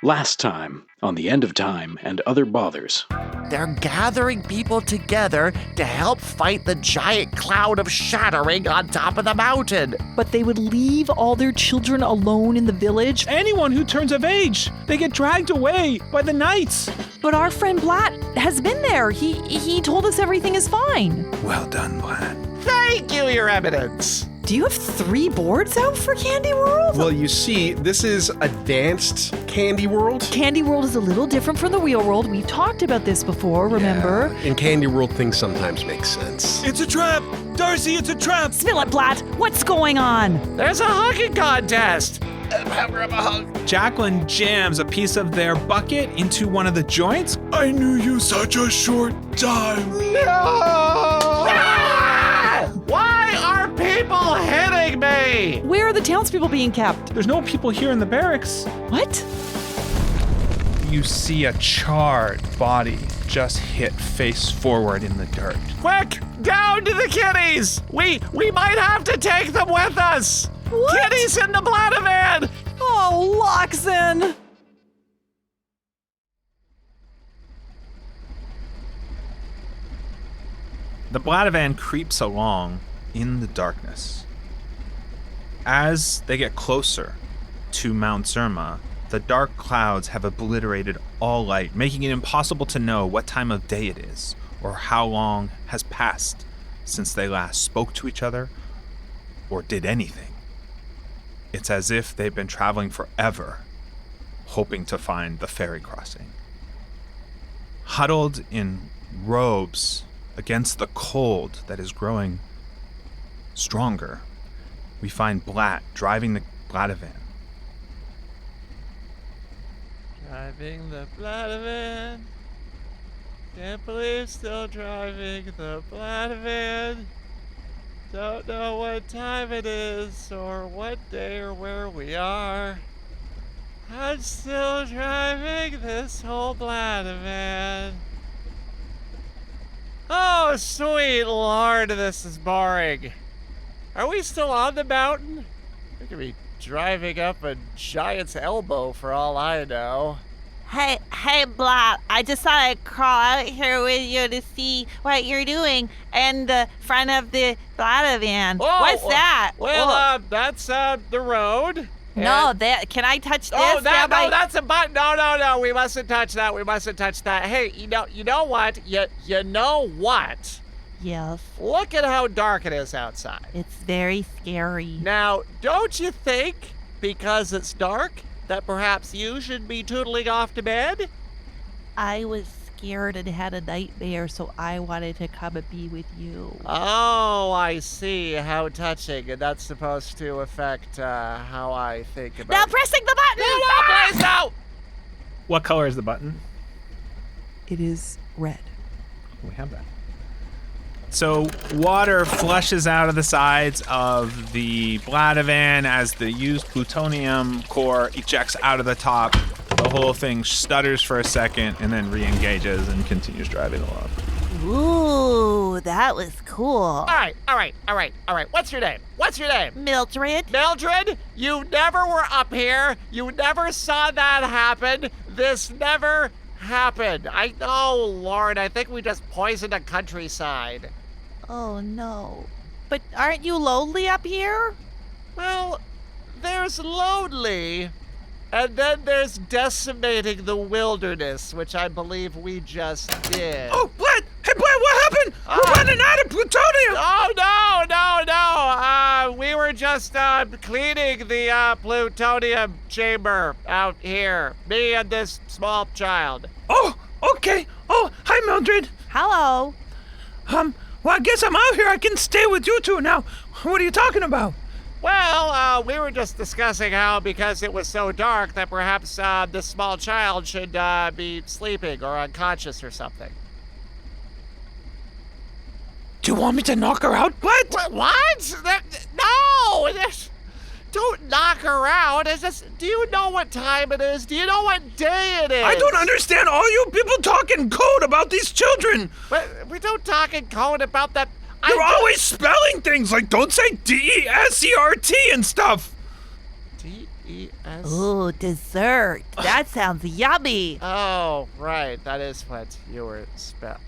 Last time on The End of Time and Other Bothers. They're gathering people together to help fight the giant cloud of Shattering on top of the mountain. But they would leave all their children alone in the village? Anyone who turns of age, they get dragged away by the knights. But our friend Blat has been there. He told us everything is fine. Well done, Blat. Thank you, Your Eminence. Do you have 3 boards out for Candy World? Well, you see, this is advanced Candy World. Candy World is a little different from the real world. We've talked about this before, remember? Yeah. In Candy World, things sometimes make sense. It's a trap! Darcy, it's a trap! Spill it, Blat! What's going on? There's a hugging contest. Have her have a hug. Jacqueline jams a piece of their bucket into one of the joints. I knew you such a short time. No! Why are people hitting me? Where are the townspeople being kept? There's no people here in the barracks. What? You see a charred body just hit face forward in the dirt. Quick, down to the kitties! We might have to take them with us! What? Kitties in the Blatavan! Oh, Loxen! The Blatavan creeps along in the darkness. As they get closer to Mount Zerma, the dark clouds have obliterated all light, making it impossible to know what time of day it is or how long has passed since they last spoke to each other or did anything. It's as if they've been traveling forever, hoping to find the ferry crossing. Huddled in robes against the cold that is growing stronger, we find Blat driving the Blatavan. Driving the Blatavan. Can't believe still driving the Blatavan. Don't know what time it is or what day or where we are. I'm still driving this whole Blatavan. Oh, sweet Lord, this is boring. Are we still on the mountain? We could be driving up a giant's elbow for all I know. Hey, Blat, I just thought I'd crawl out here with you to see what you're doing in the front of the Blatavan. Oh, What's that? Well, that's the road. No, can I touch this? Oh, that's a button. No, we mustn't touch that. Hey, you know what? You know what? Yes. Look at how dark it is outside. It's very scary. Now, don't you think, because it's dark, that perhaps you should be tootling off to bed? I was scared and had a nightmare, so I wanted to come and be with you. Oh, I see. How touching. And that's supposed to affect how I think about Now pressing the button! No, please, no! What color is the button? It is red. We have that. So water flushes out of the sides of the Blatavan as the used plutonium core ejects out of the top. The whole thing stutters for a second and then re-engages and continues driving along. Ooh, that was cool. All right. What's your name? Mildred? Mildred, you never were up here. You never saw that happen. This never happened. Oh, Lord, I think we just poisoned a countryside. Oh, no. But aren't you lonely up here? Well, there's lonely, and then there's decimating the wilderness, which I believe we just did. Oh, Blat! Hey, Blat, what happened? We're running out of plutonium! Oh, no. We were just cleaning the plutonium chamber out here. Me and this small child. Oh, okay. Oh, hi, Mildred. Hello. Well, I guess I'm out here. I can stay with you two now. What are you talking about? Well, we were just discussing how, because it was so dark, that perhaps this small child should be sleeping or unconscious or something. Do you want me to knock her out, Blat? What? No! Don't knock her out. Do you know what time it is? Do you know what day it is? I don't understand all you people talking code about these children. We don't talk in code about that. You're always spelling things like don't say DESERT and stuff. E-S? Ooh, dessert. That sounds yummy. Oh, right. That is what you were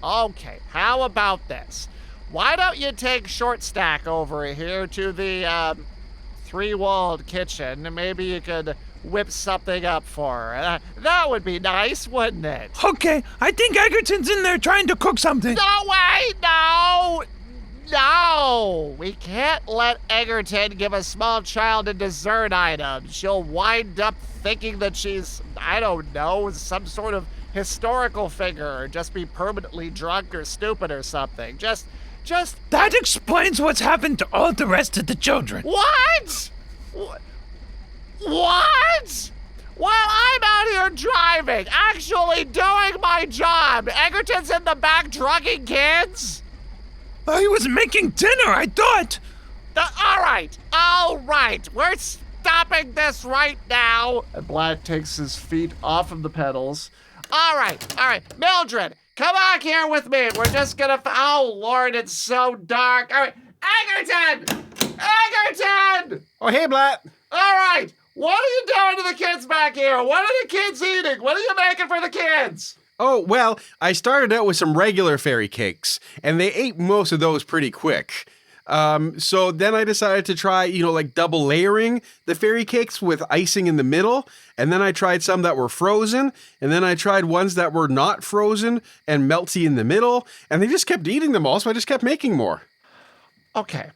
Okay, how about this? Why don't you take Short Stack over here to the three-walled kitchen, and maybe you could whip something up for her. That would be nice, wouldn't it? Okay, I think Egerton's in there trying to cook something. No, wait, no! No! We can't let Egerton give a small child a dessert item. She'll wind up thinking that she's, I don't know, some sort of historical figure, or just be permanently drunk or stupid or something. Just... That explains what's happened to all the rest of the children. What? What? While I'm out here driving, actually doing my job, Egerton's in the back drugging kids? He was making dinner, I thought. All right. We're stopping this right now. And Blatt takes his feet off of the pedals. All right. Mildred, come back here with me. We're just gonna... Oh, Lord, it's so dark. All right. Egerton! Oh, hey, Blatt. All right. What are you doing to the kids back here? What are the kids eating? What are you making for the kids? Oh, well, I started out with some regular fairy cakes, and they ate most of those pretty quick. So then I decided to try, like double layering the fairy cakes with icing in the middle. And then I tried some that were frozen. And then I tried ones that were not frozen and melty in the middle. And they just kept eating them all, so I just kept making more. Okay.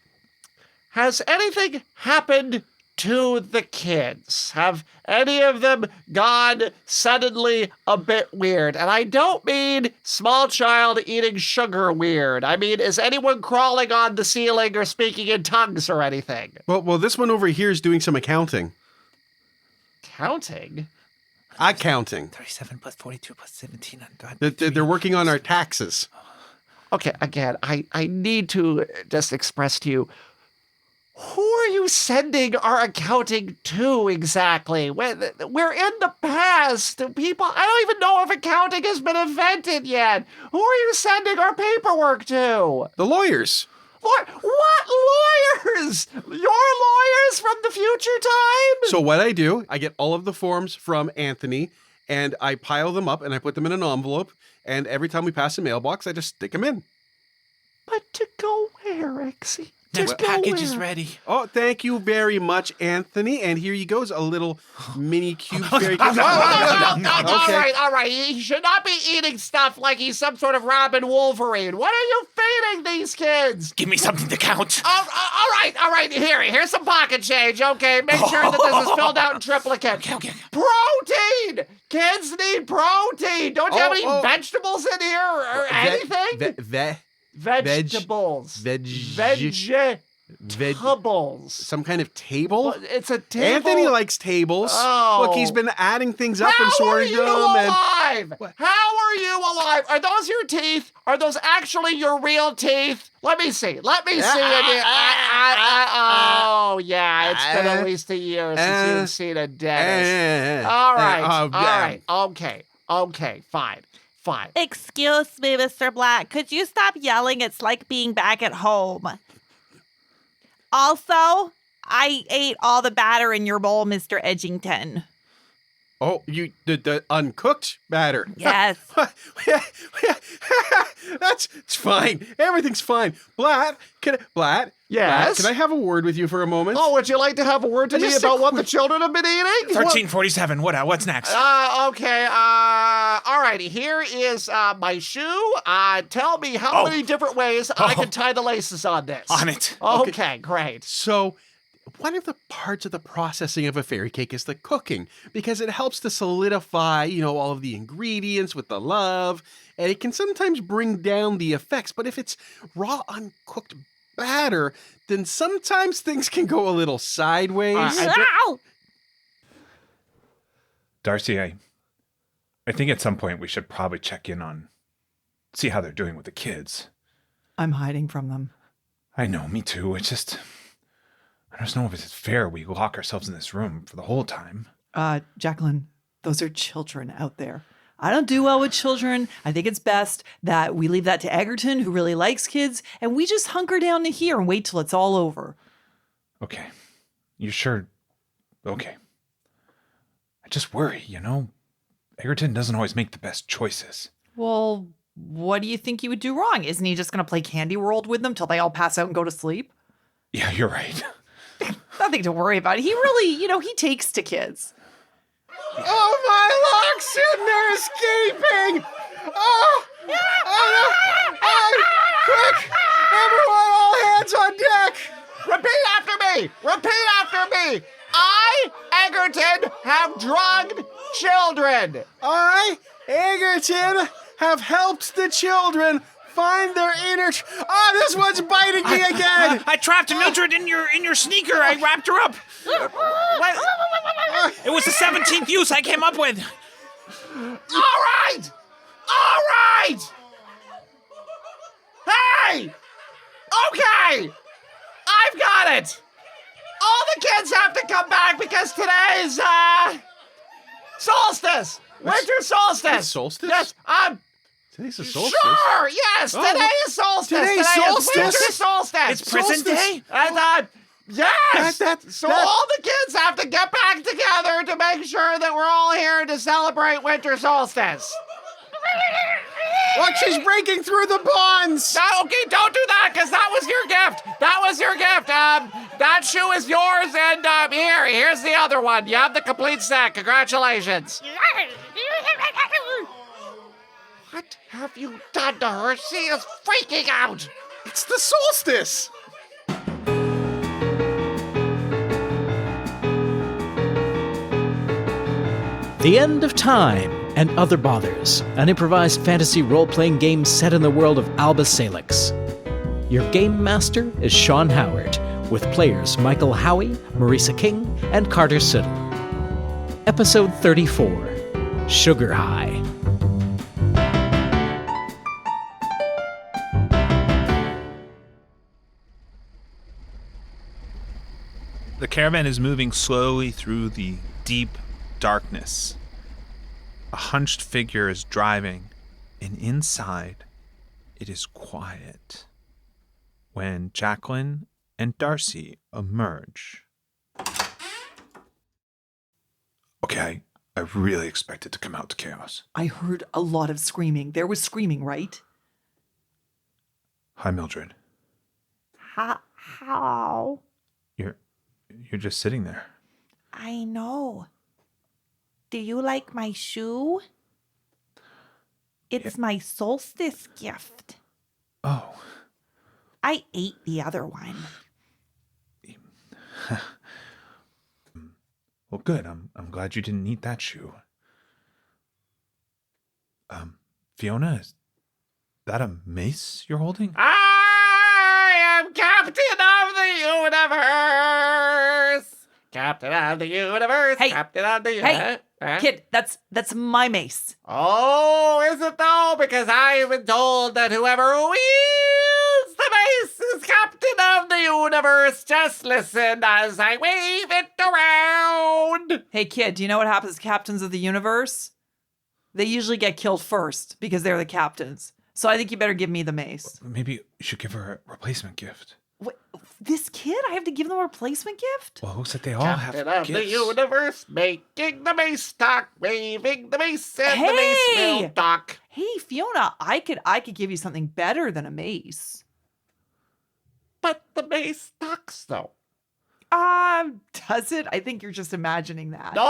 Has anything happened to the kids? Have any of them gone suddenly a bit weird? And I don't mean small child eating sugar weird. I mean, is anyone crawling on the ceiling or speaking in tongues or anything? Well, this one over here is doing some accounting. Counting? Accounting. 37 plus 42 plus 17. They're working on our taxes. Okay, again, I need to just express to you, who are you sending our accounting to exactly? We're in the past. People, I don't even know if accounting has been invented yet. Who are you sending our paperwork to? The lawyers. What lawyers? Your lawyers from the future time? So what I do, I get all of the forms from Anthony, and I pile them up, and I put them in an envelope, and every time we pass a mailbox, I just stick them in. But to go where, Exy? Next package is ready. Oh, thank you very much, Anthony. And here you go, a little mini cube fairy. All right. He should not be eating stuff like he's some sort of Robin Wolverine. What are you feeding these kids? Give me something to count. All right. Here's some pocket change. Okay, make sure that this is filled out in triplicate. Okay. Protein! Kids need protein. Don't you have any vegetables in here or anything? Vegetables. Vegetables. Some kind of table? Well, it's a table. Anthony likes tables. Oh. Look, he's been adding things up and How are sorting you them. alive? How are you alive? Are those your teeth? Are those actually your real teeth? Let me see. Oh, yeah. It's been at least a year since you've seen a dentist. All right. Okay. Fine. Excuse me, Mr. Black. Could you stop yelling? It's like being back at home. Also, I ate all the batter in your bowl, Mr. Edgington. Oh, the uncooked batter. Yes. It's fine. Everything's fine. Blatt. Yes? Can I have a word with you for a moment? Oh, would you like to have a word to me about what the children have been eating? 1347. What's next? Okay. All right. Here is my shoe. Tell me how many different ways I can tie the laces on this. On it. Okay, great. So, one of the parts of the processing of a fairy cake is the cooking, because it helps to solidify, all of the ingredients with the love, and it can sometimes bring down the effects. But if it's raw, uncooked batter, then sometimes things can go a little sideways. Darcy, I think at some point we should probably check in on, see how they're doing with the kids. I'm hiding from them. I know, me too. It's just, I don't know if it's fair we lock ourselves in this room for the whole time. Jacqueline, those are children out there. I don't do well with children. I think it's best that we leave that to Egerton, who really likes kids, and we just hunker down to here and wait till it's all over. Okay. You sure? Okay. I just worry, Egerton doesn't always make the best choices. Well, what do you think he would do wrong? Isn't he just going to play Candy World with them till they all pass out and go to sleep? Yeah, you're right. Nothing to worry about. He really, he takes to kids. Oh, my locks in there escaping! Oh! Quick! Everyone, all hands on deck! Repeat after me! Repeat after me! I, Egerton, have drugged children! I, Egerton, have helped the children find their inner... this one's biting me again! I trapped Mildred in your sneaker. I wrapped her up. It was the 17th use I came up with. All right! All right! Hey! Okay! I've got it! All the kids have to come back because today's, Solstice! Winter solstice! It's solstice? Yes, Today's a solstice. Sure, yes, Oh. today is solstice. Today's Today solstice? is winter solstice. It's present day? And, yes! That- all the kids have to get back together to make sure that we're all here to celebrate winter solstice. Look, she's breaking through the bonds! No, okay, don't do that, because that was your gift. That was your gift. That shoe is yours, and here's the other one. You have the complete set. Congratulations. What have you done to her? She is freaking out. It's the solstice! The End of Time and Other Bothers, an improvised fantasy role-playing game set in the world of Alba Salix. Your game master is Sean Howard, with players Michael Howie, Marisa King, and Carter Siddle. Episode 34, Sugar High. The caravan is moving slowly through the deep darkness. A hunched figure is driving, and inside, it is quiet. When Jacqueline and Darcy emerge. Okay, I really expected to come out to chaos. I heard a lot of screaming. There was screaming, right? Hi, Mildred. How? You're just sitting there. I know. Do you like my shoe? It's my solstice gift. Oh. I ate the other one. Well, good. I'm glad you didn't eat that shoe. Fiona, is that a mace you're holding? I am Captain of the Universe. Captain of the Universe. Hey. Captain of the Hey, Universe. Huh? Kid, that's my mace. Oh, is it though? Because I've been told that whoever wields the mace is Captain of the Universe. Just listen as I wave it around. Hey, kid, do you know what happens to captains of the universe? They usually get killed first because they're the captains. So I think you better give me the mace. Maybe you should give her a replacement gift. What, this kid? I have to give them a replacement gift? Well, it looks like they all Captain have of gifts. the Universe, making the mace talk, waving the mace, and the Hey! mace will talk. Hey, Fiona, I could give you something better than a mace. But the mace talks, though. Does it? I think you're just imagining that. No,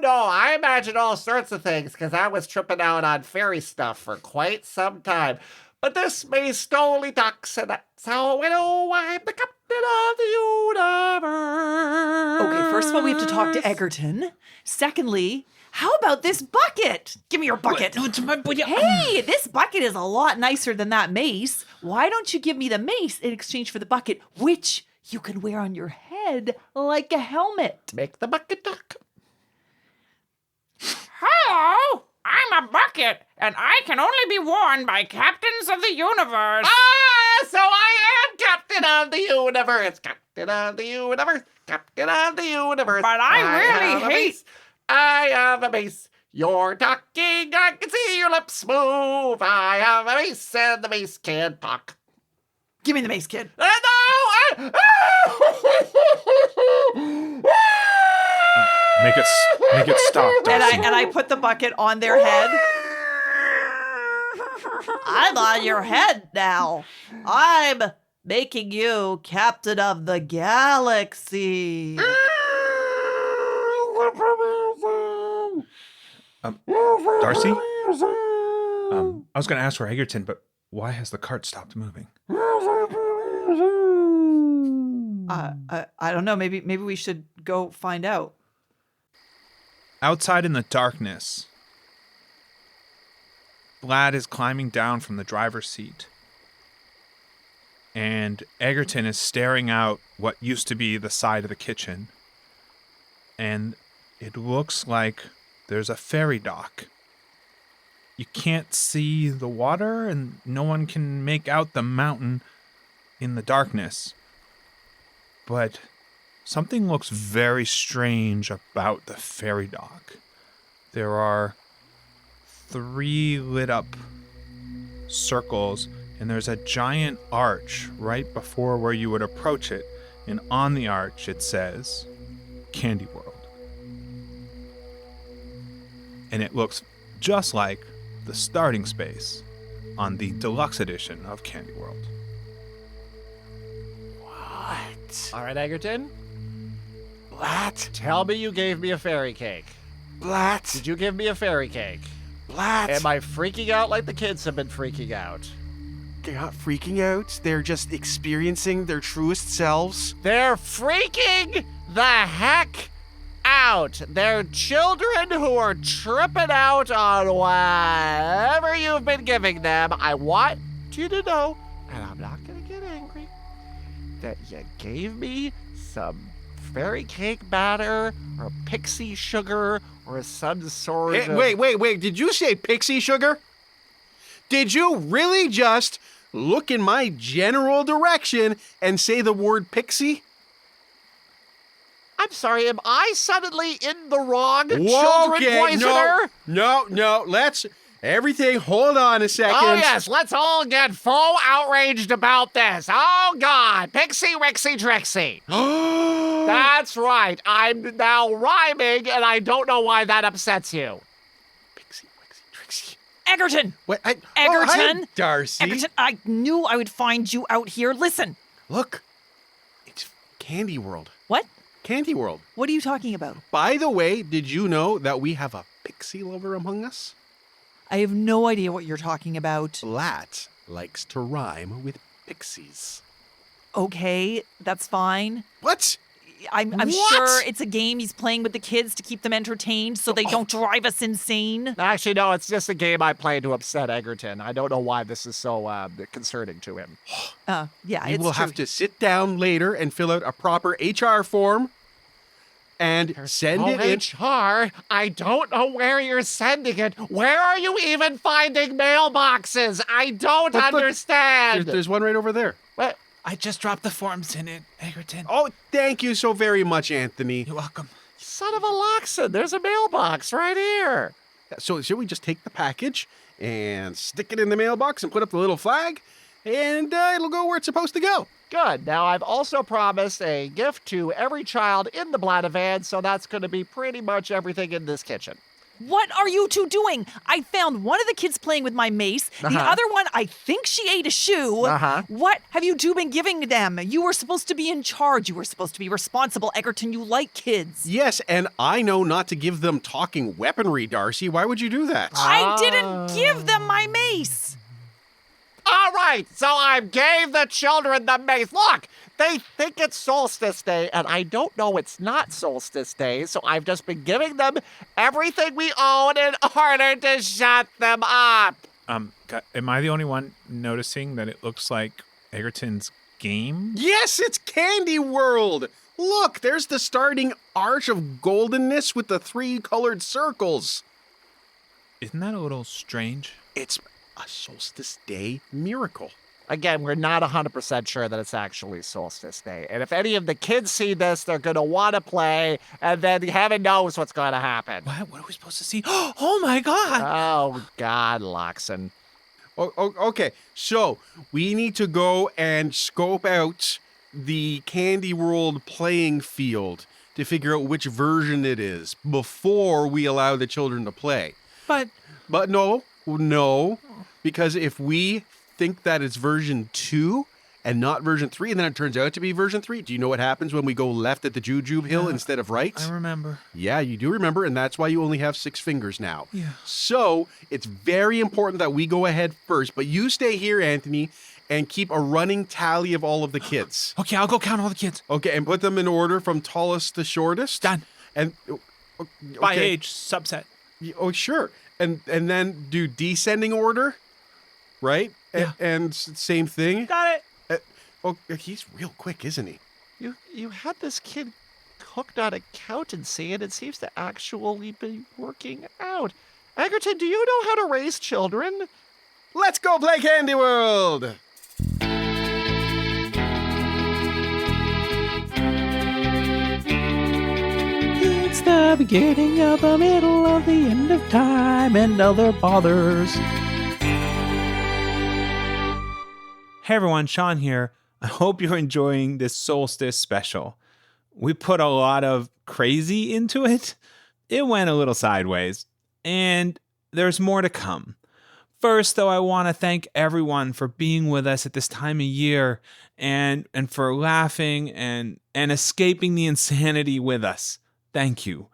I imagine all sorts of things because I was tripping out on fairy stuff for quite some time. But this mace only talks, and that's how I know I'm the Captain of the Universe. Okay, first of all, we have to talk to Egerton. Secondly, how about this bucket? Give me your bucket. No, it's my bucket. Hey, this bucket is a lot nicer than that mace. Why don't you give me the mace in exchange for the bucket, which you can wear on your head like a helmet? Make the bucket talk. Hello, I'm a bucket, and I can only be worn by captains of the universe. So I am Captain of the Universe. Captain of the Universe. Captain of the Universe. But I really have a hate- mace. I have a mace. You're talking. I can see your lips move. I have a mace, and the mace can talk. Give me the mace, kid. Make it stop, Darcy. And I put the bucket on their head. I'm on your head now. I'm making you captain of the galaxy. Darcy? I was going to ask for Egerton, but why has the cart stopped moving? I don't know. Maybe we should go find out. Outside in the darkness, Vlad is climbing down from the driver's seat. And Egerton is staring out what used to be the side of the kitchen. And it looks like there's a ferry dock. You can't see the water, and no one can make out the mountain in the darkness. But something looks very strange about the ferry dock. There are 3 lit up circles, and there's a giant arch right before where you would approach it. And on the arch it says Candy World. And it looks just like the starting space on the deluxe edition of Candy World. What? All right, Egerton. Blat. Tell me you gave me a fairy cake. Blat. Did you give me a fairy cake? Blat. Am I freaking out like the kids have been freaking out? They're not freaking out. They're just experiencing their truest selves. They're freaking the heck out. They're children who are tripping out on whatever you've been giving them. I want you to know, and I'm not going to get angry, that you gave me some fairy cake batter or pixie sugar or some sort Hey, of... wait. Did you say pixie sugar? Did you really just look in my general direction and say the word pixie? I'm sorry, am I suddenly in the wrong children poisoner? No, let's... Everything, hold on a second. Oh, yes, let's all get full outraged about this. Oh, God, Pixie, Wixie, Trixie. That's right, I'm now rhyming, and I don't know why that upsets you. Pixie, Wixie, Trixie. Egerton! What? Egerton? hi, Darcy. Egerton, I knew I would find you out here. Listen. Look, it's Candy World. What? Candy World. What are you talking about? By the way, did you know that we have a pixie lover among us? I have no idea what you're talking about. Blat likes to rhyme with pixies. Okay, that's fine. What? I'm What? sure it's a game he's playing with the kids to keep them entertained so they don't drive us insane. Actually, no, it's just a game I play to upset Egerton. I don't know why this is so concerning to him. Yeah, You it's will true. have to sit down later and fill out a proper HR form and send it in. HR, I don't know where you're sending it. Where are you even finding mailboxes? I don't Look, understand. There's one right over there. What? I just dropped the forms in it, Egerton. Oh, thank you so very much, Anthony. You're welcome. Son of a Loxon, there's a mailbox right here. So should we just take the package and stick it in the mailbox and put up the little flag, and it'll go where it's supposed to go? Good. Now, I've also promised a gift to every child in the Blatavan, so that's going to be pretty much everything in this kitchen. What are you two doing? I found one of the kids playing with my mace. The other one, I think she ate a shoe. What have you two been giving them? You were supposed to be in charge. You were supposed to be responsible. Egerton, you like kids. Yes, and I know not to give them talking weaponry, Darcy. Why would you do that? I didn't give them my mace. All right, so I gave the children the mace. Look, they think it's Solstice Day, and I don't know it's not Solstice Day, so I've just been giving them everything we own in order to shut them up. Am I the only one noticing that it looks like Egerton's game? Yes, it's Candy World! Look, there's the starting arch of goldenness with the 3 colored circles. Isn't that a little strange? It's a Solstice Day miracle. Again, we're not 100% sure that it's actually Solstice Day. And if any of the kids see this, they're going to want to play, and then heaven knows what's going to happen. What are we supposed to see? Oh my God! Oh, God, Loxon. Okay, so we need to go and scope out the Candy World playing field to figure out which version it is before we allow the children to play. But no, because if we think that it's version 2 and not version 3, and then it turns out to be version 3, do you know what happens when we go left at the Jujube Hill instead of right? I remember. Yeah, you do remember, and that's why you only have 6 fingers now. Yeah. So it's very important that we go ahead first, but you stay here, Anthony, and keep a running tally of all of the kids. Okay, I'll go count all the kids. Okay, and put them in order from tallest to shortest. Done. And By age, subset. Oh, sure. And then do descending order, right? Yeah. And same thing. Got it. Oh, he's real quick, isn't he? You had this kid hooked on accountancy, and it seems to actually be working out. Egerton, do you know how to raise children? Let's go play Candy World! It's the beginning of the middle of the end of time and other bothers. Hey everyone, Sean here. I hope you're enjoying this Solstice special. We put a lot of crazy into it. It went a little sideways, and there's more to come. First, though, I want to thank everyone for being with us at this time of year and for laughing and escaping the insanity with us. Thank you.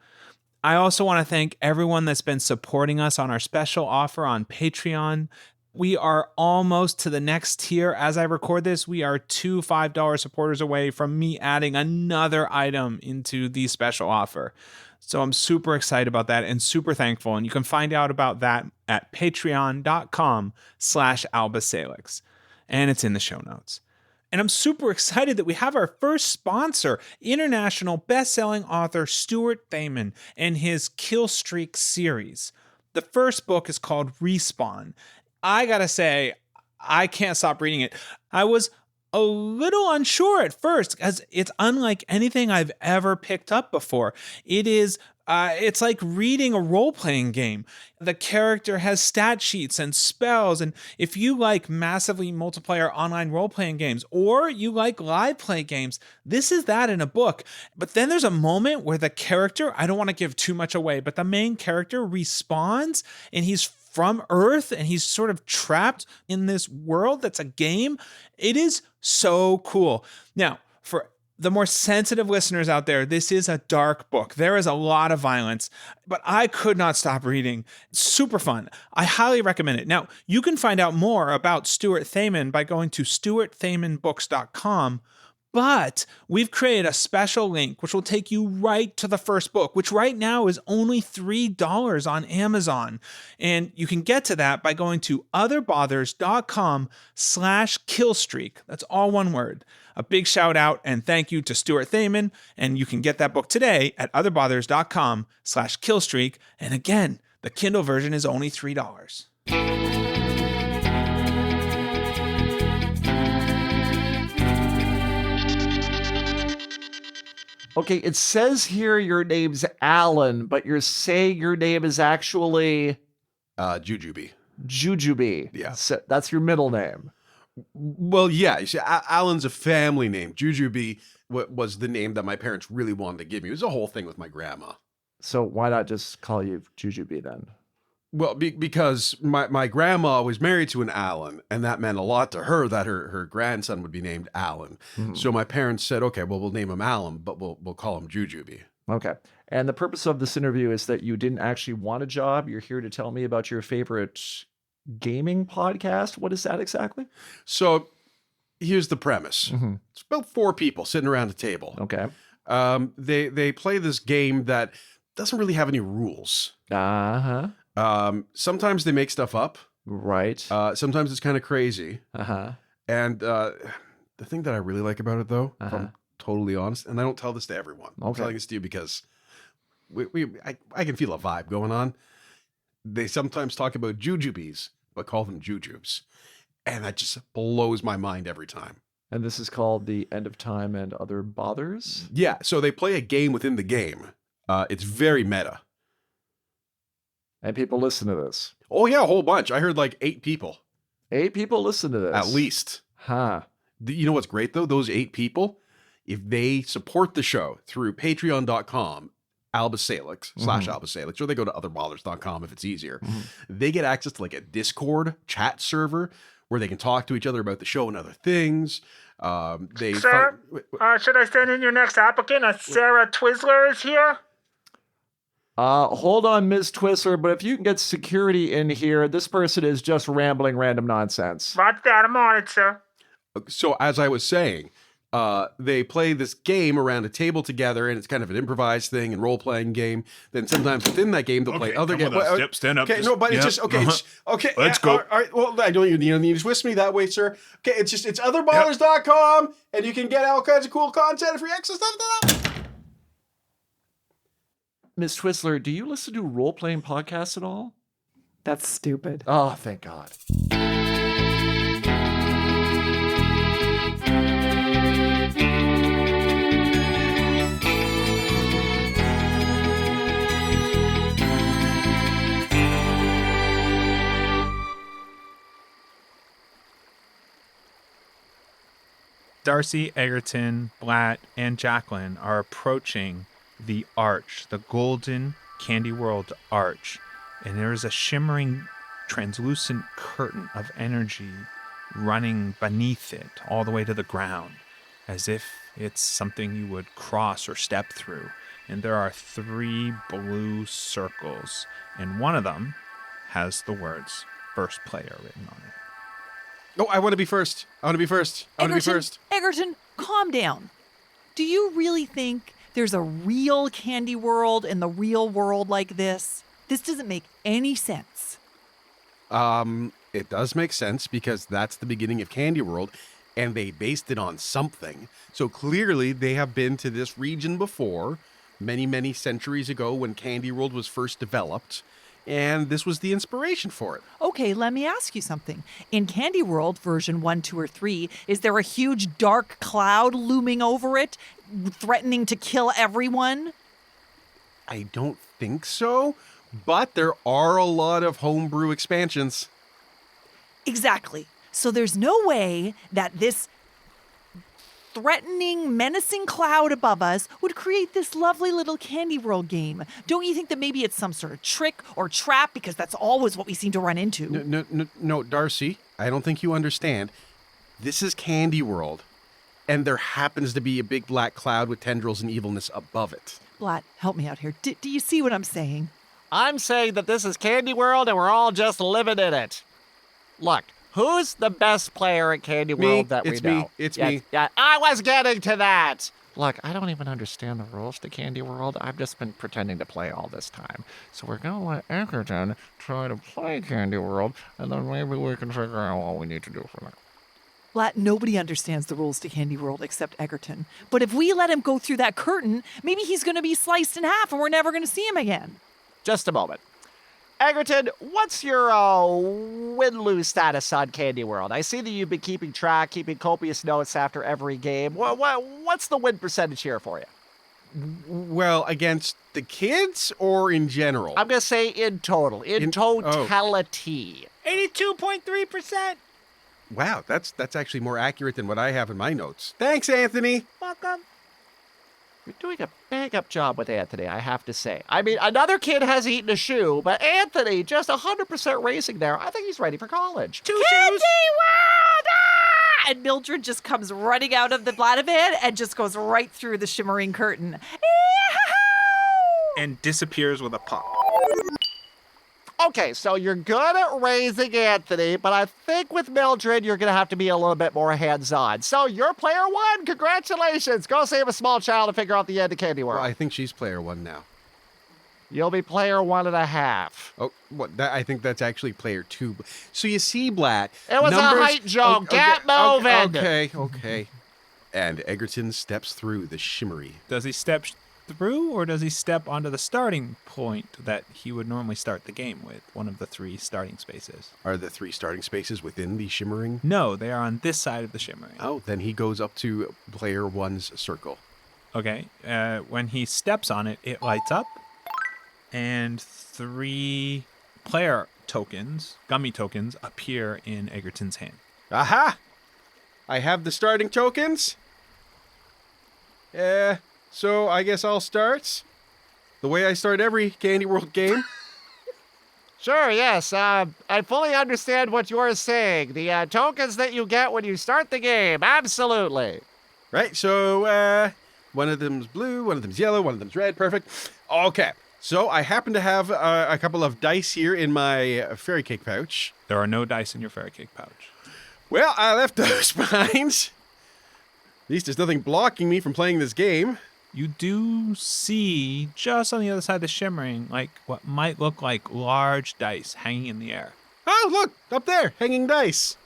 I also want to thank everyone that's been supporting us on our special offer on Patreon. We are almost to the next tier. As I record this, we are 2 $5 supporters away from me adding another item into the special offer. So I'm super excited about that and super thankful. And you can find out about that at patreon.com/albasalix. And it's in the show notes. And I'm super excited that we have our first sponsor, international best-selling author Stuart Thaman and his Killstreak series. The first book is called Respawn. I gotta say, I can't stop reading it. I was a little unsure at first because it's unlike anything I've ever picked up before. It's like reading a role-playing game. The character has stat sheets and spells, and if you like massively multiplayer online role-playing games, or you like live play games, this is that in a book. But then there's a moment where the character, I don't want to give too much away, but the main character respawns, and he's from Earth, and he's sort of trapped in this world that's a game. It is so cool. Now, for the more sensitive listeners out there, this is a dark book. There is a lot of violence, but I could not stop reading. It's super fun. I highly recommend it. Now, you can find out more about Stuart Thaman by going to stuartthamanbooks.com. But we've created a special link which will take you right to the first book, which right now is only $3 on Amazon. And you can get to that by going to otherbothers.com/killstreak. That's all one word. A big shout out and thank you to Stuart Thaman. And you can get that book today at otherbothers.com/killstreak. And again, the Kindle version is only $3. Okay, it says here your name's Alan, but you're saying your name is actually Jujube. Jujube. Yeah. So that's your middle name. Well, yeah. You see, Alan's a family name. Jujube was the name that my parents really wanted to give me. It was a whole thing with my grandma. So why not just call you Jujube then? Well, because my grandma was married to an Alan, and that meant a lot to her that her grandson would be named Alan. Mm-hmm. So my parents said, okay, well, we'll name him Alan, but we'll call him Jujube. Okay. And the purpose of this interview is that you didn't actually want a job. You're here to tell me about your favorite gaming podcast. What is that exactly? So here's the premise. Mm-hmm. It's about 4 people sitting around a table. Okay. They play this game that doesn't really have any rules. Uh-huh. Sometimes they make stuff up. Right. Sometimes it's kind of crazy. Uh-huh. And the thing that I really like about it, though, if I'm totally honest, and I don't tell this to everyone. Okay. I'm telling this to you because I can feel a vibe going on. They sometimes talk about jujubes, but call them jujubes. And that just blows my mind every time. And this is called The End of Time and Other Bothers? Yeah, so they play a game within the game. It's very meta. And people listen to this. Oh, yeah, a whole bunch. I heard like 8 people. 8 people listen to this? At least. Huh. You know what's great, though? Those 8 people, if they support the show through patreon.com, /AlbaSalix, or they go to otherballers.com if it's easier, they get access to like a Discord chat server where they can talk to each other about the show and other things. Sir, should I send in your next applicant? Sarah Twizzler is here. Hold on, Ms. Twizzler, but if you can get security in here, this person is just rambling random nonsense. Roger that, I'm on it, sir. So as I was saying, they play this game around a table together, and it's kind of an improvised thing and role-playing game. Then sometimes within that game, they'll play other games. Yep, stand up. Okay, no, but it's just okay. Okay, Let's go. All right, well, I don't even need to twist me that way, sir. Okay, it's otherballers.com, and you can get all kinds of cool content, free access stuff to that. Ms. Twizzler, do you listen to role-playing podcasts at all? That's stupid. Oh, thank God. Darcy, Egerton, Blatt, and Jacqueline are approaching the arch, the golden Candy World arch, and there is a shimmering, translucent curtain of energy running beneath it all the way to the ground, as if it's something you would cross or step through. And there are 3 blue circles, and one of them has the words "first player" written on it. Oh, I want to be first. Egerton, calm down. Do you really think there's a real candy world in the real world like this? This doesn't make any sense. It does make sense because that's the beginning of Candy World, and they based it on something. So clearly they have been to this region before, many, many centuries ago when Candy World was first developed, and this was the inspiration for it. Okay, let me ask you something. In Candy World version 1, 2, or 3, is there a huge dark cloud looming over it, threatening to kill everyone? I don't think so, but there are a lot of homebrew expansions. Exactly. So there's no way that this threatening, menacing cloud above us would create this lovely little Candy World game. Don't you think that maybe it's some sort of trick or trap? Because that's always what we seem to run into. No, Darcy, I don't think you understand. This is Candy World, and there happens to be a big black cloud with tendrils and evilness above it. Blatt, help me out here. Do you see what I'm saying? I'm saying that this is Candy World and we're all just living in it. Look, who's the best player at Candy World that we know? It's me. Yeah, I was getting to that. Look, I don't even understand the rules to Candy World. I've just been pretending to play all this time. So we're going to let Egerton try to play Candy World, and then maybe we can figure out what we need to do for that. Blatt, nobody understands the rules to Candy World except Egerton. But if we let him go through that curtain, maybe he's going to be sliced in half and we're never going to see him again. Just a moment. Egerton, what's your win-lose status on Candy World? I see that you've been keeping copious notes after every game. What's the win percentage here for you? Well, against the kids or in general? I'm going to say in total. In totality. 82.3%. Wow, that's actually more accurate than what I have in my notes. Thanks, Anthony. Welcome. You're doing a bang-up job with Anthony, I have to say. I mean, another kid has eaten a shoe, but Anthony, just 100% racing there. I think he's ready for college. Candy World! Ah! And Mildred just comes running out of the Blatavan and just goes right through the shimmering curtain. And disappears with a pop. Okay, so you're good at raising Anthony, but I think with Mildred, you're going to have to be a little bit more hands-on. So you're player 1. Congratulations. Go save a small child and figure out the end of Candy World. Well, I think she's player 1 now. You'll be player 1.5. Oh, what? I think that's actually player 2. So you see, Blatt. It was a height joke. Get moving. Okay. And Egerton steps through the shimmery. Does he step through, or does he step onto the starting point that he would normally start the game with, one of the 3 starting spaces? Are the 3 starting spaces within the shimmering? No, they are on this side of the shimmering. Oh, then he goes up to player 1's circle. Okay, when he steps on it, it lights up, and 3 player tokens, gummy tokens, appear in Egerton's hand. Aha! I have the starting tokens. So I guess I'll start the way I start every Candy World game. Sure, yes. I fully understand what you're saying. The tokens that you get when you start the game. Absolutely. Right, so one of them's blue, one of them's yellow, one of them's red. Perfect. Okay, so I happen to have a couple of dice here in my fairy cake pouch. There are no dice in your fairy cake pouch. Well, I left those behind. At least there's nothing blocking me from playing this game. You do see, just on the other side of the shimmering, like what might look like large dice hanging in the air. Oh, look, up there, hanging dice.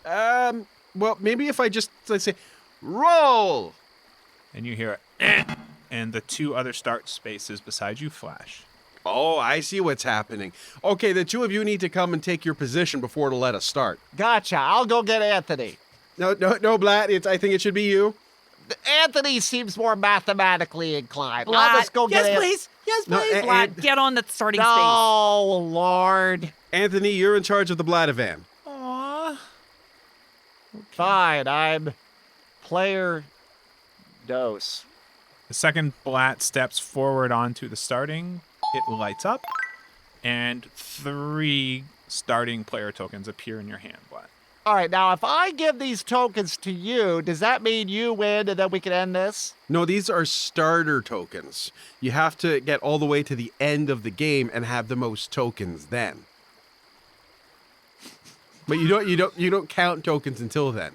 Well, maybe if I just, let's say, roll. And you hear and the two other start spaces beside you flash. Oh, I see what's happening. Okay, the two of you need to come and take your position before it'll let us start. Gotcha. I'll go get Anthony. No, Blat, I think it should be you. Anthony seems more mathematically inclined. Blat. I'll just go get Anthony. Yes, No, please. Blat, get on the starting space. Oh, Lord. Anthony, you're in charge of the Blatavan. Aww. Fine, I'm player dose. The second Blat steps forward onto the starting, it lights up, and 3 starting player tokens appear in your hand, Blat. All right, now if I give these tokens to you, does that mean you win and then we can end this? No, these are starter tokens. You have to get all the way to the end of the game and have the most tokens then. But you don't count tokens until then.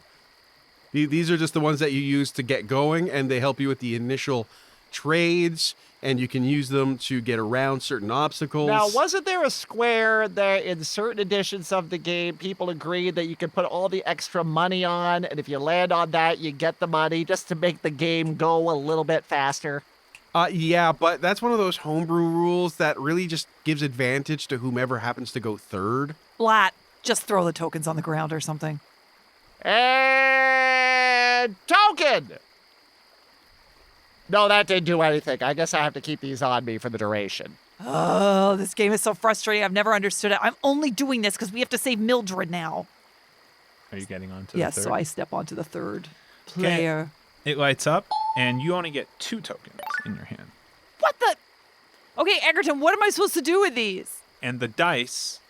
These are just the ones that you use to get going, and they help you with the initial trades, and you can use them to get around certain obstacles. Now, wasn't there a square that in certain editions of the game, people agreed that you could put all the extra money on, and if you land on that, you get the money just to make the game go a little bit faster? Yeah, but that's one of those homebrew rules that really just gives advantage to whomever happens to go third. Blat, just throw the tokens on the ground or something. And token! No, that didn't do anything. I guess I have to keep these on me for the duration. Oh, this game is so frustrating. I've never understood it. I'm only doing this because we have to save Mildred now. Are you getting onto Yes, the third? so I step onto the third player. It lights up, and you only get 2 tokens in your hand. What the? Okay, Egerton, what am I supposed to do with these? And the dice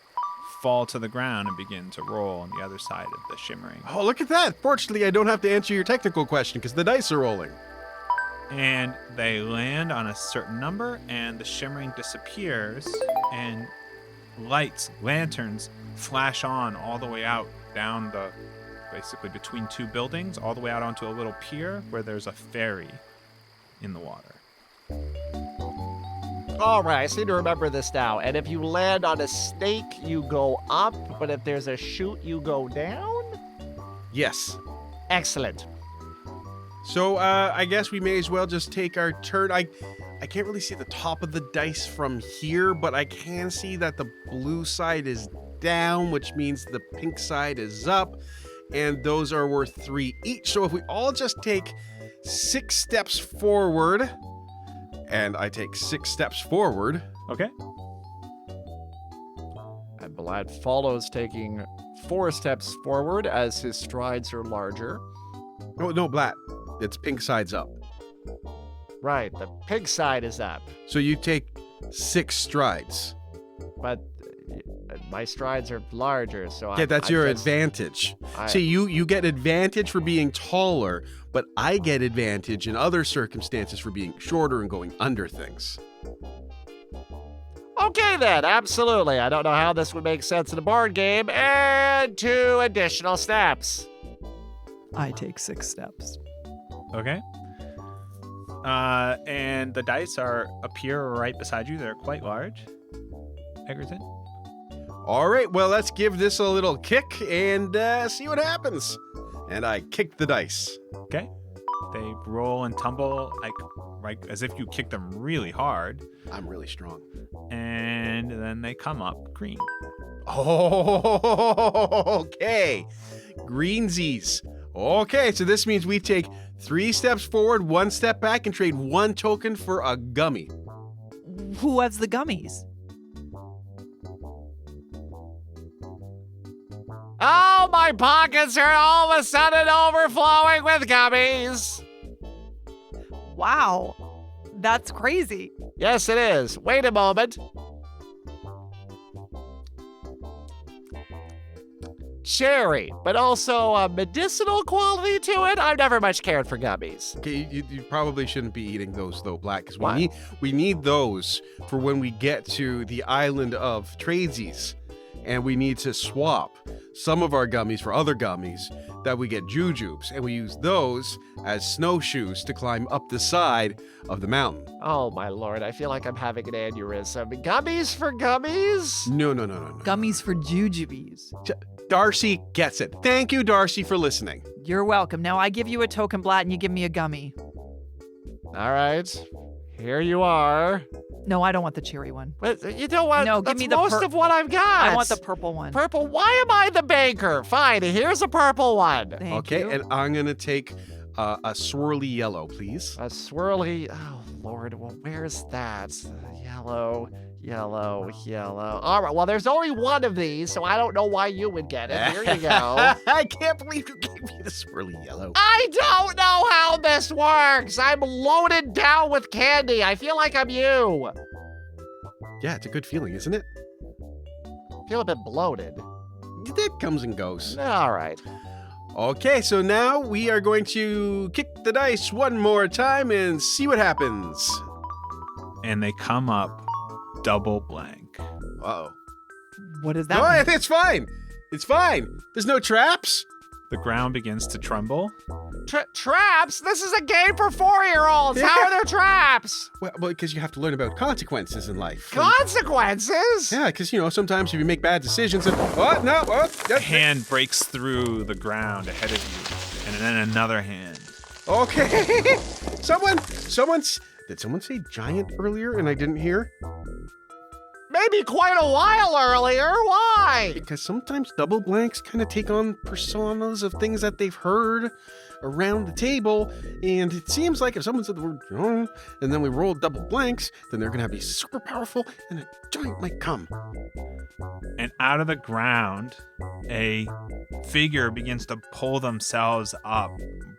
fall to the ground and begin to roll on the other side of the shimmering. Oh, look at that. Fortunately, I don't have to answer your technical question because the dice are rolling. And they land on a certain number, and the shimmering disappears, and lights, lanterns, flash on all the way out down the, basically between 2 buildings, all the way out onto a little pier where there's a ferry in the water. All right, I seem to remember this now. And if you land on a snake, you go up, but if there's a chute, you go down? Yes. Excellent. So I guess we may as well just take our turn. I can't really see the top of the dice from here, but I can see that the blue side is down, which means the pink side is up, and those are worth 3 each. So if we all just take 6 steps forward, and I take 6 steps forward. Okay. And Blad follows, taking 4 steps forward as his strides are larger. No, Blat. It's pink side's up. Right, the pig side is up, So you take 6 strides. but my strides are larger, so Yeah, that's your advantage. See, you get advantage for being taller, but I get advantage in other circumstances for being shorter and going under things. Okay then, absolutely. I don't know how this would make sense in a board game. And 2 additional steps. I take 6 steps. Okay. And the dice appear right beside you. They're quite large. Egerton? All right, well, let's give this a little kick and see what happens. And I kick the dice. Okay. They roll and tumble like as if you kick them really hard. I'm really strong. And then they come up green. Oh, okay. Greensies. Okay, so this means we take 3 steps forward, 1 step back, and trade 1 token for a gummy. Who has the gummies? Oh, my pockets are all of a sudden overflowing with gummies. Wow. That's crazy. Yes, it is. Wait a moment. Cherry, but also a medicinal quality to it. I've never much cared for gummies. Okay, you probably shouldn't be eating those though, Black, because Why? we need those for when we get to the island of Tradesies, and we need to swap some of our gummies for other gummies that we get jujubes, and we use those as snowshoes to climb up the side of the mountain. Oh my lord, I feel like I'm having an aneurysm. Gummies for gummies? No. Gummies for jujubes. Darcy gets it. Thank you, Darcy, for listening. You're welcome. Now I give you a token, Blat, and you give me a gummy. All right, here you are. No, I don't want the cherry one. But you know what? No, give That's me the most of what I've got. I want the purple one. Purple? Why am I the baker? Fine, here's a purple one. Thank Okay, you. and I'm gonna take a swirly yellow, please. A swirly. Oh lord, well where's that? Yellow. All right, well there's only one of these, so I don't know why you would get it. Here you go. I can't believe you gave me the swirly yellow. I don't know how this works. I'm loaded down with candy. I feel like I'm you. Yeah, it's a good feeling, isn't it? I feel a bit bloated. That comes and goes. All right. Okay, so now we are going to kick the dice one more time and see what happens. And they come up double blank. Uh-oh. What is that? No, mean? it's fine. It's fine. There's no traps. The ground begins to tremble. Traps? This is a game for 4-year-olds. How are there traps? Well, because you have to learn about consequences in life. Consequences? Yeah, because, sometimes if you make bad decisions and... A hand breaks through the ground ahead of you, and then another hand. Okay. Did someone say giant earlier and I didn't hear? Maybe quite a while earlier. Why? Because sometimes double blanks kind of take on personas of things that they've heard around the table, and it seems like if someone said the word giant and then we roll double blanks, then they're going to be super powerful and a giant might come. And out of the ground, a figure begins to pull themselves up,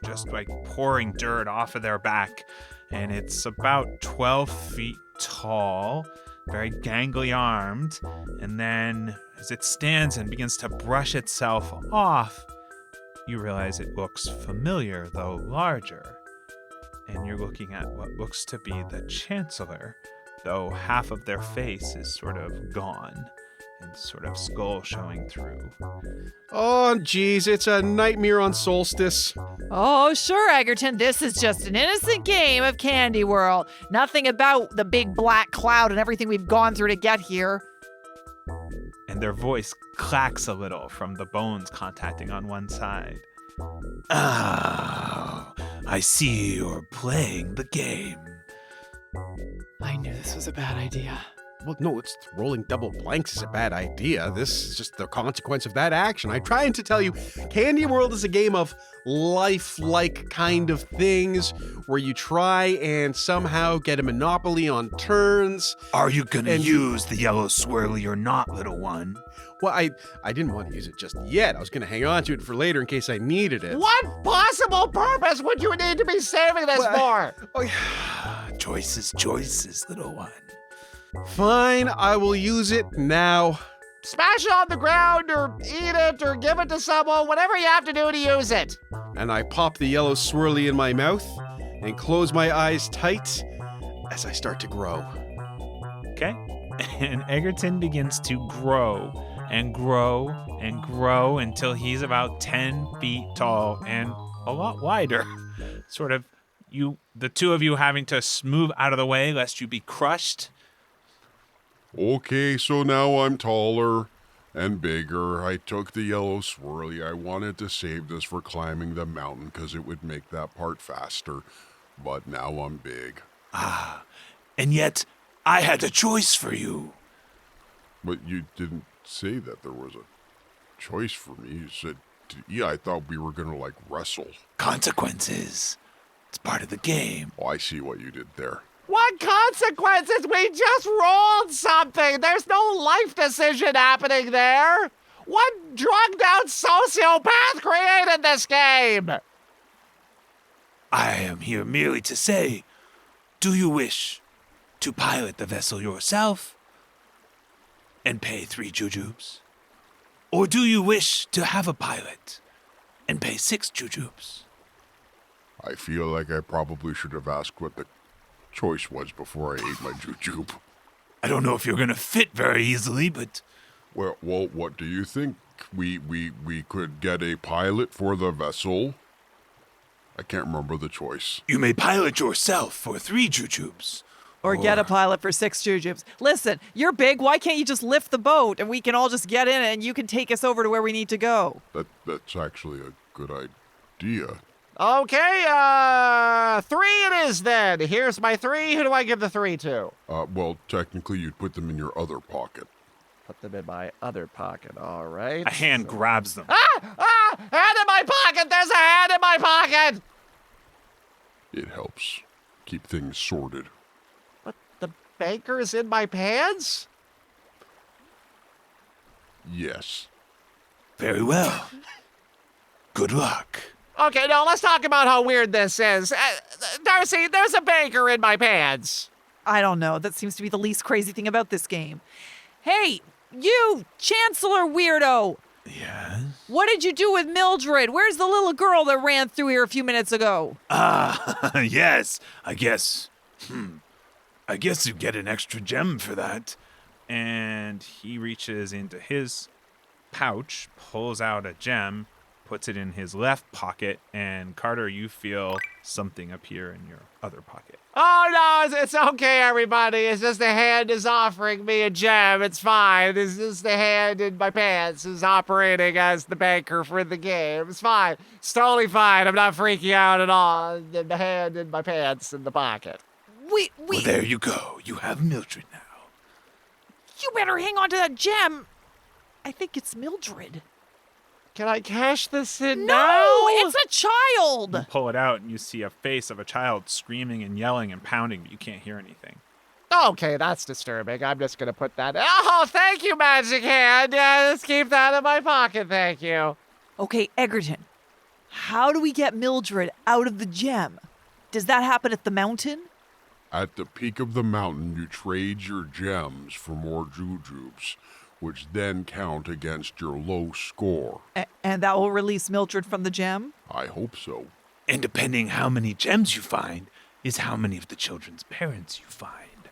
just like pouring dirt off of their back. And it's about 12 feet tall, very gangly armed. And then as it stands and begins to brush itself off, you realize it looks familiar, though larger. And you're looking at what looks to be the Chancellor, though half of their face is sort of gone and sort of skull showing through. Oh, geez, it's a nightmare on Solstice. Oh, sure, Egerton. This is just an innocent game of Candy World. Nothing about the big black cloud and everything we've gone through to get here. And their voice clacks a little from the bones contacting on one side. Oh, I see you're playing the game. I knew this was a bad idea. Well, no, it's rolling double blanks is a bad idea. This is just the consequence of that action. I'm trying to tell you, Candy World is a game of lifelike kind of things where you try and somehow get a monopoly on turns. Are you gonna use the yellow swirly or not, little one? Well, I didn't want to use it just yet. I was going to hang on to it for later in case I needed it. What possible purpose would you need to be saving this for? Choices, little one. Fine, I will use it now. Smash it on the ground or eat it or give it to someone, whatever you have to do to use it. And I pop the yellow swirly in my mouth and close my eyes tight as I start to grow. Okay. And Egerton begins to grow and grow and grow until he's about 10 feet tall and a lot wider. Sort of the two of you having to move out of the way lest you be crushed. Okay, so now I'm taller and bigger. I took the yellow swirly. I wanted to save this for climbing the mountain because it would make that part faster. But now I'm big. And yet I had a choice for you. But you didn't say that there was a choice for me. You said, yeah, I thought we were going to, wrestle. Consequences. It's part of the game. Oh, I see what you did there. What consequences? We just rolled something. There's no life decision happening there. What drugged-out sociopath created this game? I am here merely to say Do you wish to pilot the vessel yourself and pay 3 jujubes? Or do you wish to have a pilot and pay 6 jujubes? I feel like I probably should have asked what the choice was before I ate my jujube. I don't know if you're going to fit very easily, but... Well, what do you think? We could get a pilot for the vessel? I can't remember the choice. You may pilot yourself for 3 jujubes. Or get a pilot for 6 jujubes. Listen, you're big. Why can't you just lift the boat and we can all just get in it and you can take us over to where we need to go? That's actually a good idea. Okay, 3 it is then. Here's my 3. Who do I give the 3 to? Well, technically you'd put them in your other pocket. Put them in my other pocket, all right. A hand grabs them. Hand in my pocket! There's a hand in my pocket! It helps keep things sorted. But the banker's in my pants? Yes. Very well. Good luck. Okay, now let's talk about how weird this is. Darcy, there's a banker in my pants. I don't know. That seems to be the least crazy thing about this game. Hey, you, Chancellor Weirdo! Yes? What did you do with Mildred? Where's the little girl that ran through here a few minutes ago? Yes. I guess you get an extra gem for that. And he reaches into his pouch, pulls out a gem, puts it in his left pocket, and Carter, you feel something appear in your other pocket. Oh, no, it's okay, everybody. It's just the hand is offering me a gem. It's fine. It's just the hand in my pants is operating as the banker for the game. It's fine. It's totally fine. I'm not freaking out at all. The hand in my pants in the pocket. Well, there you go. You have Mildred now. You better hang on to that gem. I think it's Mildred. Can I cash this in No, now? it's a child. You pull it out, and you see a face of a child screaming and yelling and pounding, but you can't hear anything. Okay, that's disturbing. I'm just going to put that... Oh, thank you, Magic Hand. Let's keep that in my pocket, thank you. Okay, Egerton, how do we get Mildred out of the gem? Does that happen at the mountain? At the peak of the mountain, you trade your gems for more jujubes, which then count against your low score. And that will release Mildred from the gem? I hope so. And depending how many gems you find, is how many of the children's parents you find.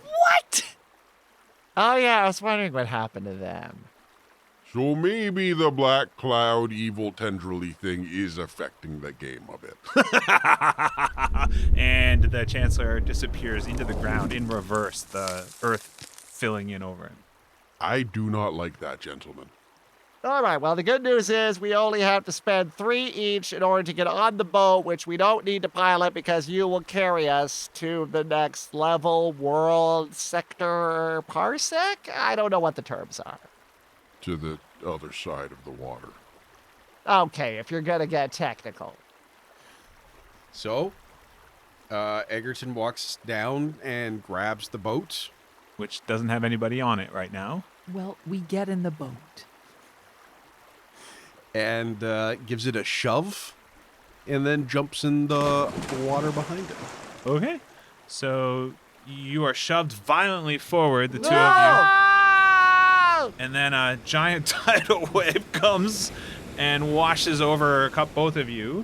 What? Oh, yeah, I was wondering what happened to them. So maybe the black cloud evil tendrily thing is affecting the game a bit. And the Chancellor disappears into the ground in reverse, the earth filling in over him. I do not like that, gentlemen. All right, well, the good news is we only have to spend 3 each in order to get on the boat, which we don't need to pilot because you will carry us to the next level, world, sector, parsec? I don't know what the terms are. To the other side of the water. Okay, if you're going to get technical. So, Egerton walks down and grabs the boat. Which doesn't have anybody on it right now. Well, we get in the boat. And gives it a shove, and then jumps in the water behind it. Okay. So you are shoved violently forward, the two of you. And then a giant tidal wave comes and washes over both of you.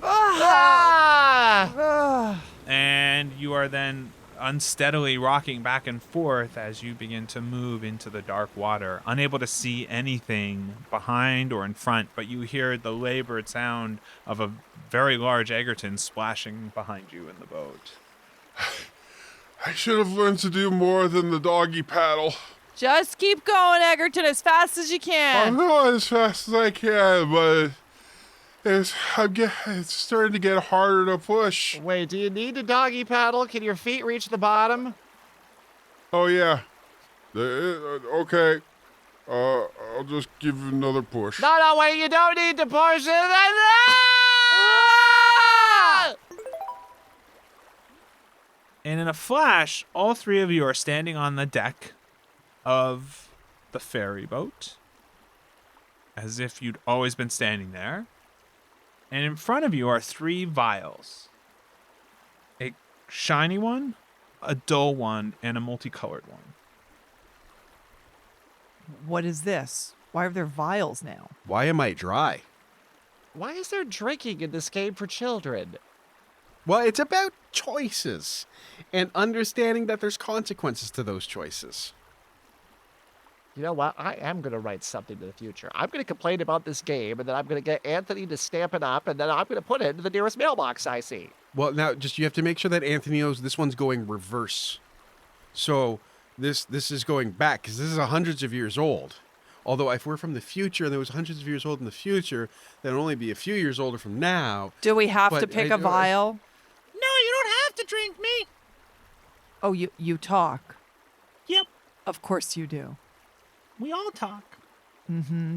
And you are then unsteadily rocking back and forth as you begin to move into the dark water, unable to see anything behind or in front, but you hear the labored sound of a very large Egerton splashing behind you in the boat. I should have learned to do more than the doggy paddle. Just keep going, Egerton, as fast as you can. I'm going as fast as I can, but it's starting to get harder to push. Wait, do you need a doggy paddle? Can your feet reach the bottom? Oh, yeah. Okay. I'll just give you another push. No, wait, you don't need to push it. And in a flash, all 3 of you are standing on the deck of the ferry boat, as if you'd always been standing there. And in front of you are 3 vials. A shiny one, a dull one, and a multicolored one. What is this? Why are there vials now? Why am I dry? Why is there drinking in this game for children? Well, it's about choices and understanding that there's consequences to those choices. You know what? I am going to write something in the future. I'm going to complain about this game, and then I'm going to get Anthony to stamp it up, and then I'm going to put it into the nearest mailbox I see. Well, now, you have to make sure that Anthony knows this one's going reverse. So this is going back, because this is hundreds of years old. Although if we're from the future and there was hundreds of years old in the future, then it'll only be a few years older from now. Do we have to pick a vial? No, you don't have to drink me. Oh, you talk. Yep, Of course you do. we all talk.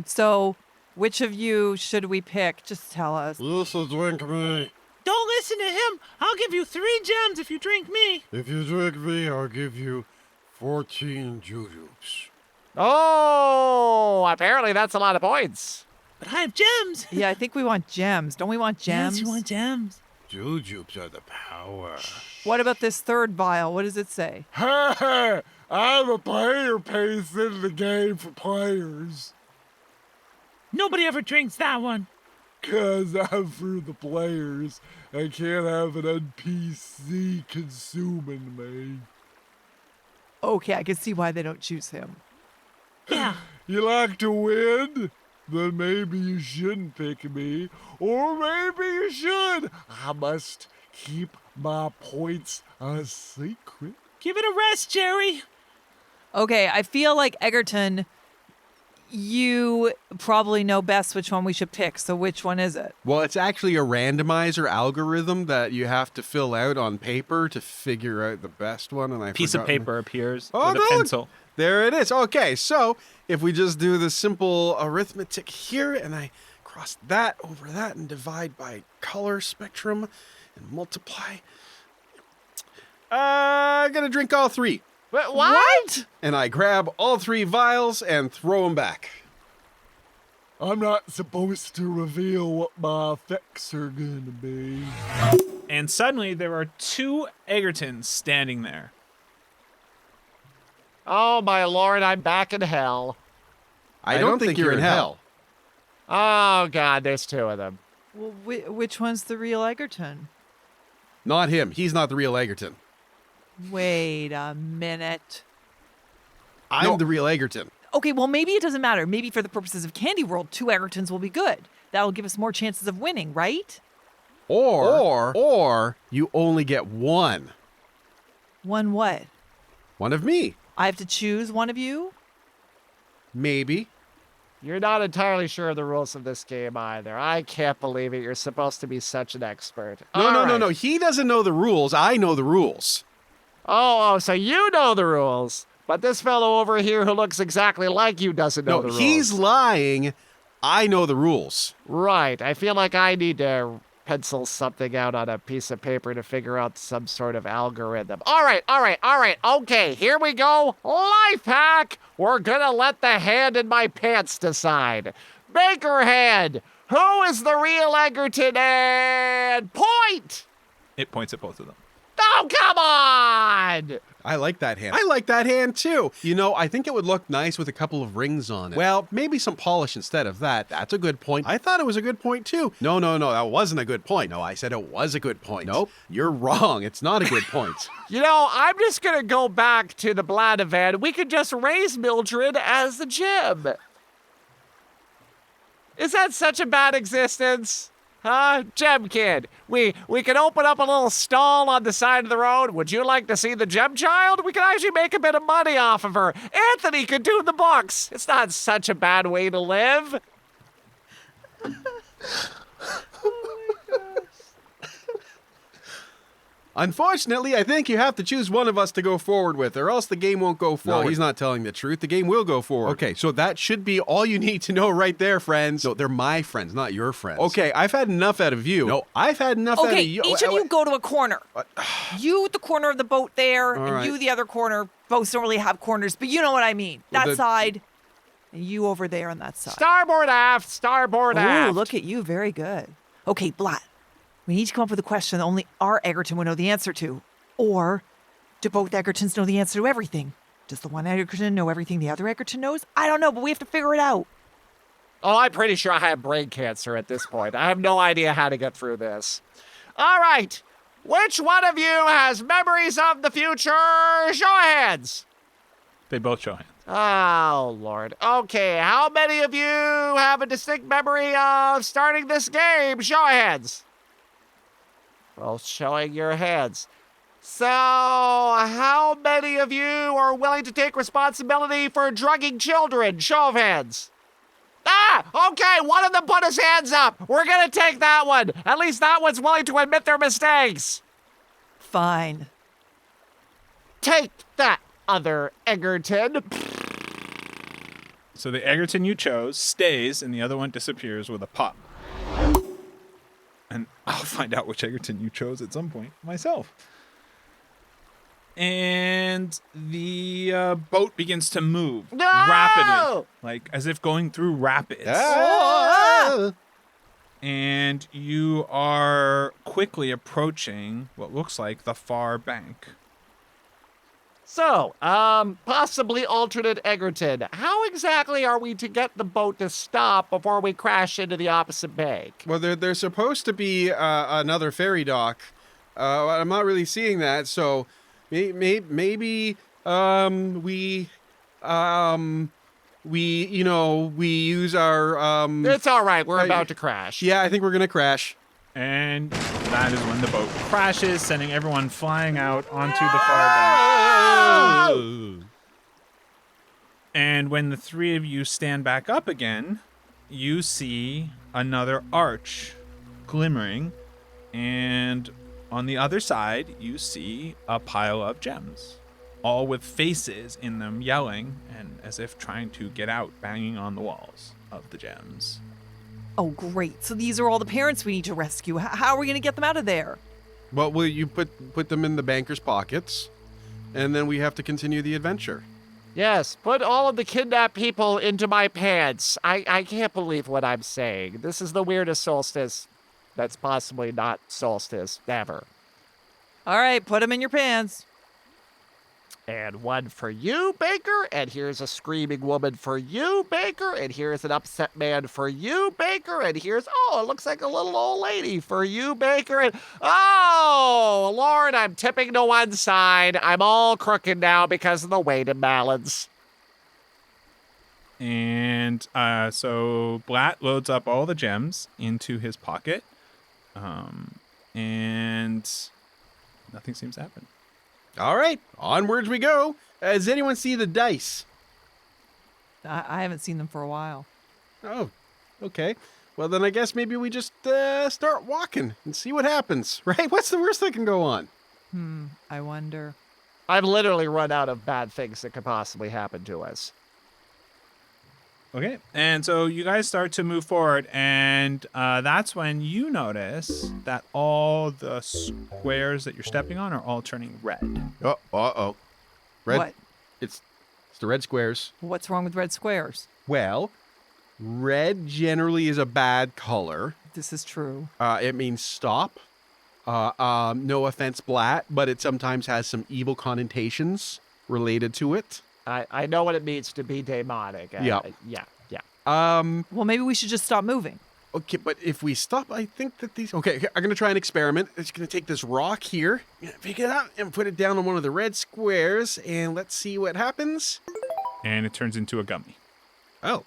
So, which of you should we pick? Just tell us. This'll drink me. Don't listen to him. I'll give you 3 gems if you drink me. If you drink me, I'll give you 14 jujubes. Oh, apparently that's a lot of points. But I have gems. Yeah, I think we want gems. Don't we want gems? Yes, you want gems. Jujubes are the power. What about this third vial? What does it say? Hey, I'm a player pays in the game for players. Nobody ever drinks that one. 'Cause I'm for the players. I can't have an NPC consuming me. Okay, I can see why they don't choose him. Yeah. You like to win? Then maybe you shouldn't pick me. Or maybe you should. I must keep my points a secret. Give it a rest, Jerry. Okay, I feel like Egerton, you probably know best which one we should pick. So which one is it? Well, it's actually a randomizer algorithm that you have to fill out on paper to figure out the best one. And I Piece of forgotten- paper appears Oh, with a no, pencil. There it is. Okay, so if we just do the simple arithmetic here, and I cross that over that and divide by color spectrum and multiply. I'm going to drink all 3. What? And I grab all 3 vials and throw them back. I'm not supposed to reveal what my effects are going to be. And suddenly there are 2 Egertons standing there. Oh, my lord, I'm back in hell. I don't think you're in hell. Oh, God, there's 2 of them. Well, which one's the real Egerton? Not him. He's not the real Egerton. Wait a minute. I'm the real Egerton. Okay, well, maybe it doesn't matter. Maybe for the purposes of Candy World, 2 Egertons will be good. That'll give us more chances of winning, right? Or you only get 1. One what? One of me. I have to choose one of you? Maybe. You're not entirely sure of the rules of this game either. I can't believe it. You're supposed to be such an expert. No. He doesn't know the rules. I know the rules. Oh, so you know the rules. But this fellow over here who looks exactly like you doesn't know the rules. He's lying. I know the rules. Right. I feel like I need to pencil something out on a piece of paper to figure out some sort of algorithm. All right. Okay, here we go. Life hack. We're gonna let the hand in my pants decide. Baker hand. Who is the real Egerton? And point. It points at both of them. Oh, come on! I like that hand. I like that hand too. You know, I think it would look nice with a couple of rings on it. Well, maybe some polish instead of that. That's a good point. I thought it was a good point too. No, that wasn't a good point. No, I said it was a good point. Nope, you're wrong. It's not a good point. You know, I'm just gonna go back to the Blatavan. We could just raise Mildred as the gem. Is that such a bad existence? Huh? Gem Kid, we can open up a little stall on the side of the road. Would you like to see the Gem Child? We can actually make a bit of money off of her. Anthony could do the books. It's not such a bad way to live. Unfortunately, I think you have to choose one of us to go forward with, or else the game won't go forward. No, he's not telling the truth. The game will go forward. Okay, so that should be all you need to know right there, friends. No, they're my friends, not your friends. Okay, I've had enough out of you. No, I've had enough out of you. Okay, each of you go to a corner. You at the corner of the boat there, All and right. you the other corner. Boats don't really have corners, but you know what I mean. Well, That side, and you over there on that side. Starboard aft, starboard Ooh, aft. look at you. Very good. Okay, Blat. We need to come up with a question that only our Egerton would know the answer to. Or Do both Egertons know the answer to everything? Does the one Egerton know everything the other Egerton knows? I don't know, but we have to figure it out. Oh, I'm pretty sure I have brain cancer at this point. I have no idea how to get through this. All right. Which one of you has memories of the future? Show of hands. They both show hands. Oh, Lord. Okay, how many of you have a distinct memory of starting this game? Show of hands. Both showing your hands. So, how many of you are willing to take responsibility for drugging children? Show of hands. Ah, okay, one of them put his hands up. We're gonna take that one. At least that one's willing to admit their mistakes. Fine. Take that, other Egerton. So the Egerton you chose stays, and the other one disappears with a pop. And I'll find out which Egerton you chose at some point myself. And the boat begins to move rapidly, like as if going through rapids. And you are quickly approaching what looks like the far bank. So, possibly alternate Egerton. How exactly are we to get the boat to stop before we crash into the opposite bank? Well, there's supposed to be another ferry dock. I'm not really seeing that, so maybe we use our It's all right. We're about to crash. Yeah, I think we're gonna crash. And that is when the boat crashes, sending everyone flying out onto the far bank. And when the three of you stand back up again, you see another arch glimmering, and on the other side, you see a pile of gems, all with faces in them yelling and as if trying to get out, banging on the walls of the gems. Oh, great. So these are all the parents we need to rescue. How are we going to get them out of there? Well, will you put them in the banker's pockets, and then we have to continue the adventure. Yes, put all of the kidnapped people into my pants. I can't believe what I'm saying. This is the weirdest solstice that's possibly not solstice ever. All right, put them in your pants. And one for you, Baker. And here's a screaming woman for you, Baker. And here's an upset man for you, Baker. And here's, it looks like a little old lady for you, Baker. And, oh, Lord, I'm tipping to one side. I'm all crooked now because of the weight imbalance. And so Blat loads up all the gems into his pocket. And nothing seems to happen. All right, onwards we go. Does anyone see the dice? I haven't seen them for a while. Oh, okay. Well, then I guess maybe we just start walking and see what happens, right? What's the worst that can go on? I wonder. I've literally run out of bad things that could possibly happen to us. Okay, and so you guys start to move forward, and that's when you notice that all the squares that you're stepping on are all turning red. Uh-oh. Red? What? It's the red squares. What's wrong with red squares? Well, red generally is a bad color. This is true. It means stop. No offense, Blat, but it sometimes has some evil connotations related to it. I know what it means to be demonic. Yeah. Yeah. Well, maybe we should just stop moving. Okay, but if we stop, I think that these... Okay, I'm going to try an experiment. I'm just going to take this rock here, pick it up, and put it down on one of the red squares, and let's see what happens. And it turns into a gummy. Oh.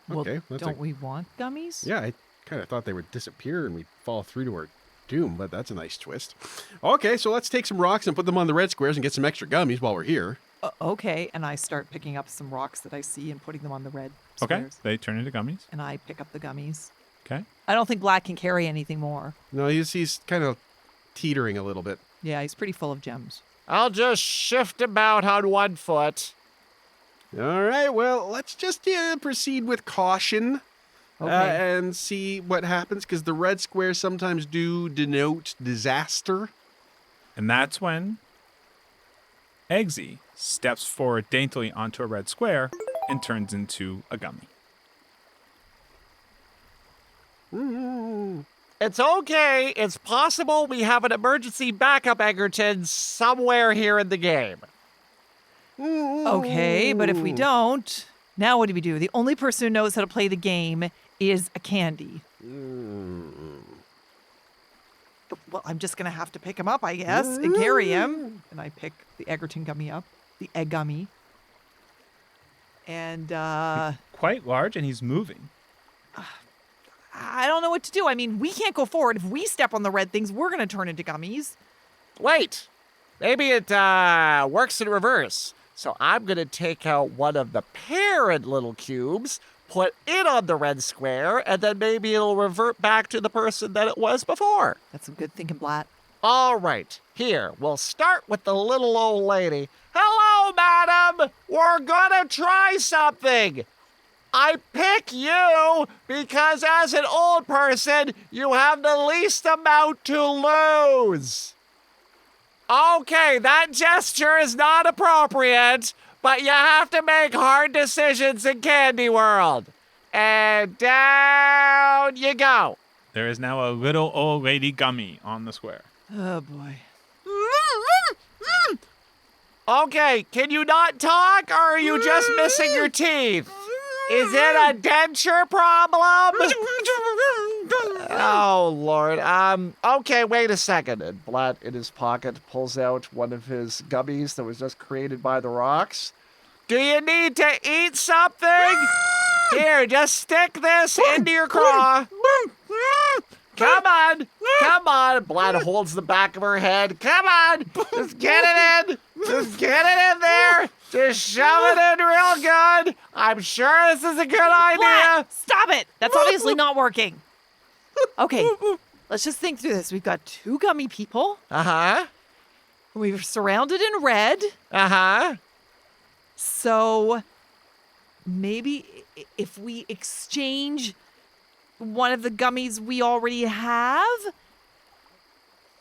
Well, Okay. don't we want gummies? Yeah, I kind of thought they would disappear and we'd fall through to our doom, but that's a nice twist. Okay, so let's take some rocks and put them on the red squares and get some extra gummies while we're here. Okay, and I start picking up some rocks that I see and putting them on the red Okay, squares. they turn into gummies. And I pick up the gummies. Okay. I don't think Black can carry anything more. No, he's kind of teetering a little bit. Yeah, he's pretty full of gems. I'll just shift about on 1 foot. All right, well, let's just proceed with caution and see what happens, because the red squares sometimes do denote disaster. And that's when Eggsy steps forward daintily onto a red square and turns into a gummy. It's okay. It's possible we have an emergency backup, Egerton, somewhere here in the game. Okay, but if we don't, now what do we do? The only person who knows how to play the game is a candy. Well, I'm just going to have to pick him up, I guess, and carry him. And I pick the Egerton gummy up, the egg gummy. And, Quite large, and he's moving. I don't know what to do. I mean, we can't go forward. If we step on the red things, we're going to turn into gummies. Wait, maybe it works in reverse. So I'm going to take out one of the parent little cubes, put it on the red square, and then maybe it'll revert back to the person that it was before. That's some good thinking, Blat. All right, here, we'll start with the little old lady. Hello, madam! We're gonna try something! I pick you because as an old person, you have the least amount to lose. Okay, that gesture is not appropriate, but you have to make hard decisions in Candy World. And down you go. There is now a little old lady gummy on the square. Oh, boy. Okay, can you not talk, or are you just missing your teeth? Is it a denture problem? Oh, Lord. Okay, wait a second. And Blat, in his pocket, pulls out one of his gummies that was just created by the rocks. Do you need to eat something? Here, just stick this into your craw. Come on. Come on. Blat holds the back of her head. Come on. Just get it in. Just get it in there. Just shove it in real good. I'm sure this is a good idea. Blat, stop it. That's obviously not working. Okay, let's just think through this. We've got 2 gummy people. Uh-huh. We're surrounded in red. Uh-huh. So maybe if we exchange one of the gummies we already have,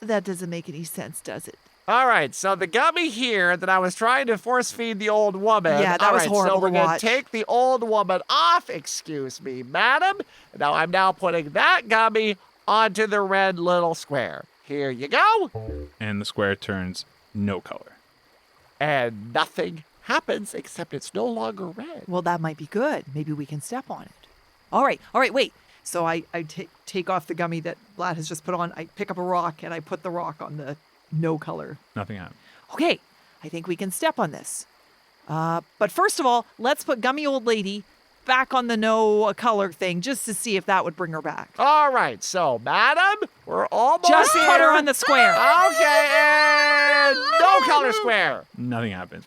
that doesn't make any sense, does it? All right, so the gummy here that I was trying to force feed the old woman. Yeah, that was horrible so we're to gonna watch. take the old woman off, excuse me, madam. Now I'm now putting that gummy onto the red little square. Here you go. And the square turns no color. And nothing happens except it's no longer red. Well, that might be good. Maybe we can step on it. All right, wait. So I take off the gummy that Blat has just put on. I pick up a rock, and I put the rock on the no color. Nothing happened. Okay, I think we can step on this. But first of all, let's put Gummy Old Lady back on the no color thing just to see if that would bring her back. All right, so, madam, we're almost Just here. put her on the square. Okay, and no color square. Nothing happens.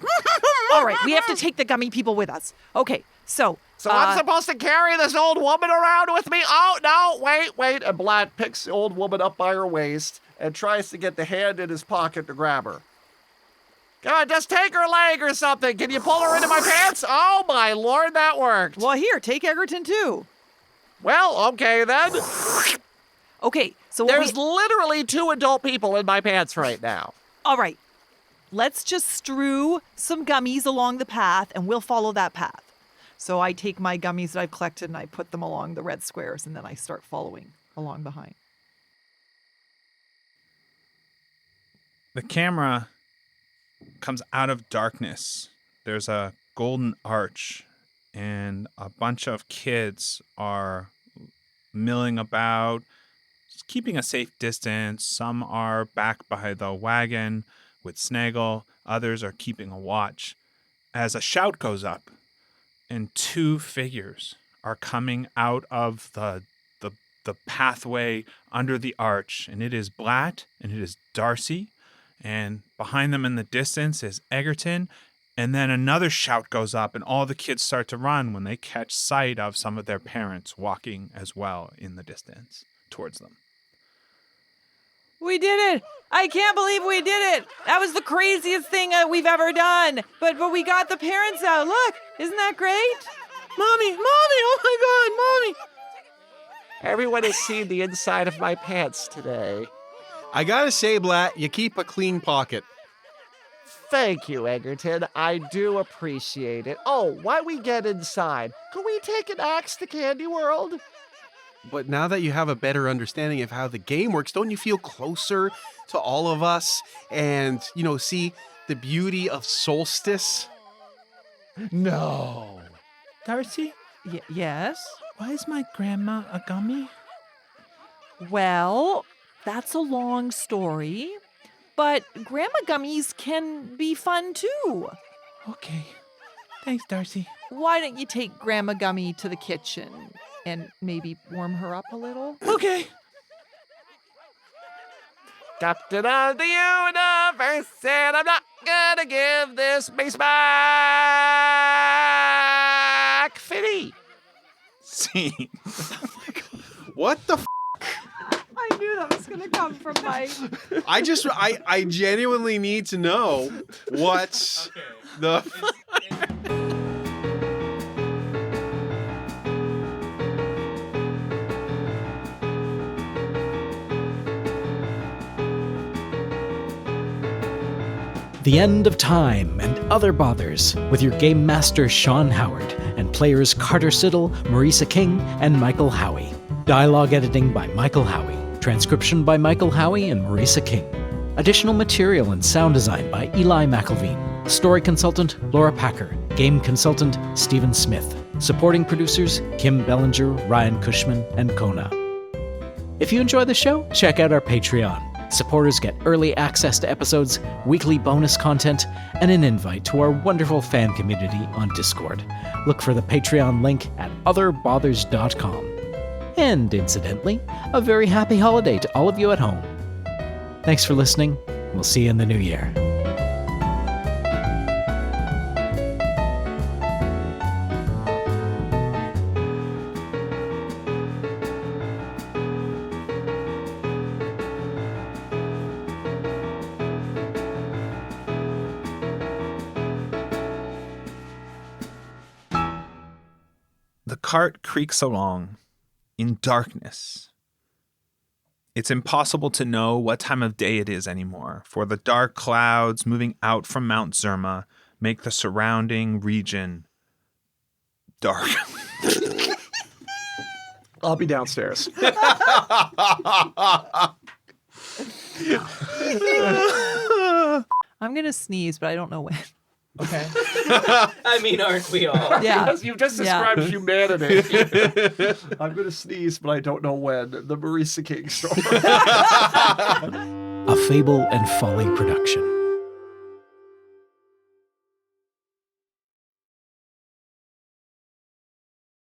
All right, we have to take the gummy people with us. Okay, so I'm supposed to carry this old woman around with me? Oh, no, wait. And Blat picks the old woman up by her waist and tries to get the hand in his pocket to grab her. Come on, just take her leg or something. Can you pull her into my pants? Oh, my Lord, that worked. Well, here, take Egerton too. Well, okay then. Okay, so there's literally 2 adult people in my pants right now. All right, let's just strew some gummies along the path, and we'll follow that path. So I take my gummies that I've collected, and I put them along the red squares, and then I start following along behind. The camera comes out of darkness. There's a golden arch, and a bunch of kids are milling about, keeping a safe distance. Some are back by the wagon with Snaggle. Others are keeping a watch. As a shout goes up, and 2 figures are coming out of the pathway under the arch, and it is Blat and it is Darcy. And behind them in the distance is Egerton. And then another shout goes up, and all the kids start to run when they catch sight of some of their parents walking as well in the distance towards them. We did it! I can't believe we did it! That was the craziest thing we've ever done. But we got the parents out. Look, isn't that great? Mommy, oh my God, Mommy! Everyone has seen the inside of my pants today. I gotta say, Blat, you keep a clean pocket. Thank you, Egerton. I do appreciate it. Oh, while we get inside, can we take an axe to Candy World? But now that you have a better understanding of how the game works, don't you feel closer to all of us and, see the beauty of Solstice? No. Darcy, Yes? why is my grandma a gummy? Well, that's a long story, but grandma gummies can be fun too. Okay. Thanks, Darcy. Why don't you take Grandma Gummy to the kitchen and maybe warm her up a little? Okay. Captain of the universe said I'm not gonna give this base back. Fitty. See. What the I knew that was gonna come from Mike. I genuinely need to know what the... The End of Time and Other Bothers with your game master Sean Howard and players Carter Siddle, Marisa King, and Michael Howie. Dialogue editing by Michael Howie. Transcription by Michael Howie and Marisa King. Additional material and sound design by Eli McElveen. Story consultant Laura Packer. Game consultant Stephen Smith. Supporting producers Kim Bellinger, Ryan Cushman, and Kona. If you enjoy the show, check out our Patreon. Supporters get early access to episodes, weekly bonus content, and an invite to our wonderful fan community on Discord. Look for the Patreon link at otherbothers.com. And incidentally, a very happy holiday to all of you at home. Thanks for listening. We'll see you in the new year. The cart creaks along in darkness. It's impossible to know what time of day it is anymore, for the dark clouds moving out from Mount Zerma make the surrounding region dark. I'll be downstairs. I'm gonna sneeze, but I don't know when. Okay. I mean, aren't we all? Yeah. You've just described humanity. I'm going to sneeze, but I don't know when. The Marisa King story. A Fable and Folly production.